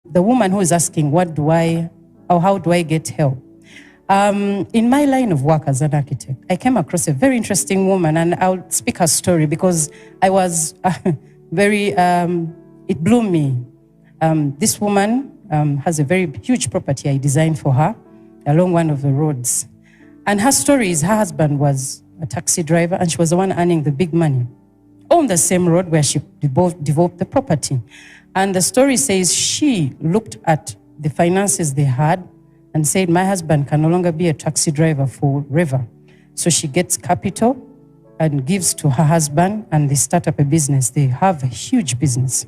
the woman who is asking, how do I get help? In my line of work as an architect, I came across a very interesting woman, and I'll speak her story because I was it blew me. This woman has a very huge property I designed for her along one of the roads. And her story is her husband was a taxi driver and she was the one earning the big money on the same road where she developed the property. And the story says she looked at the finances they had and said, my husband can no longer be a taxi driver forever. So she gets capital and gives to her husband, and they start up a business. They have a huge business.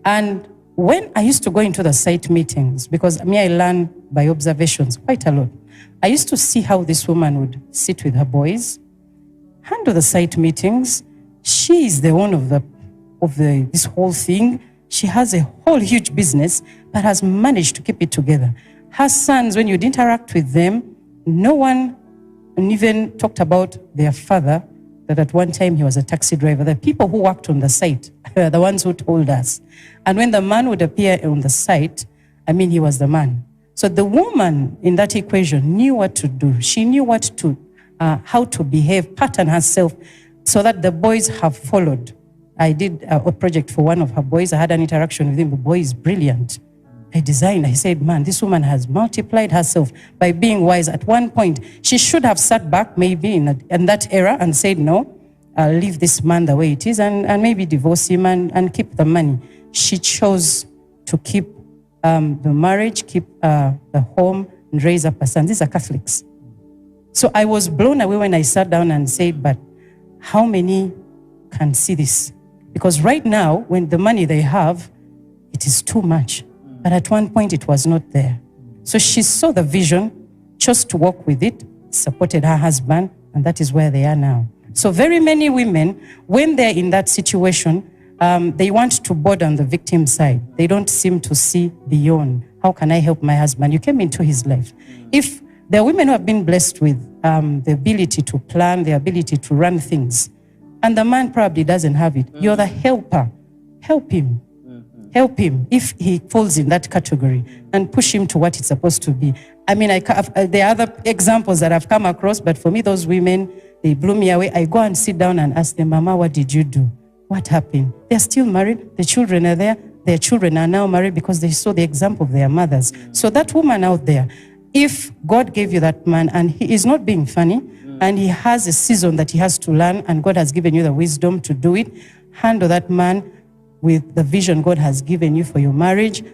And when I used to go into the site meetings, because I learn by observations quite a lot, I used to see how this woman would sit with her boys, handle the site meetings. She is the one of this whole thing. She has a whole huge business, but has managed to keep it together. Her sons, when you'd interact with them, no one even talked about their father, that at one time he was a taxi driver. The people who worked on the site were the ones who told us. And when the man would appear on the site, he was the man. So the woman in that equation knew what to do. She knew how to behave, pattern herself, so that the boys have followed. I did a project for one of her boys. I had an interaction with him. The boy is brilliant. I said, man, this woman has multiplied herself by being wise. At one point, she should have sat back maybe in that era and said, no, I'll leave this man the way it is and maybe divorce him and keep the money. She chose to keep the marriage, keep the home, and raise up her son. These are Catholics. So I was blown away when I sat down and said, but how many can see this? Because right now, when the money they have, it is too much. But at one point, it was not there. So she saw the vision, chose to work with it, supported her husband, and that is where they are now. So very many women, when they're in that situation, they want to board on the victim side. They don't seem to see beyond. How can I help my husband? You came into his life. If there are women who have been blessed with the ability to plan, the ability to run things, and the man probably doesn't have it, you're the helper. Help him. Help him if he falls in that category and push him to what it's supposed to be. There are other examples that I've come across, but for me, those women, they blew me away. I go and sit down and ask them, Mama, what did you do? What happened? They're still married. The children are there. Their children are now married because they saw the example of their mothers. So that woman out there, if God gave you that man and he is not being funny and he has a season that he has to learn and God has given you the wisdom to do it, handle that man with the vision God has given you for your marriage.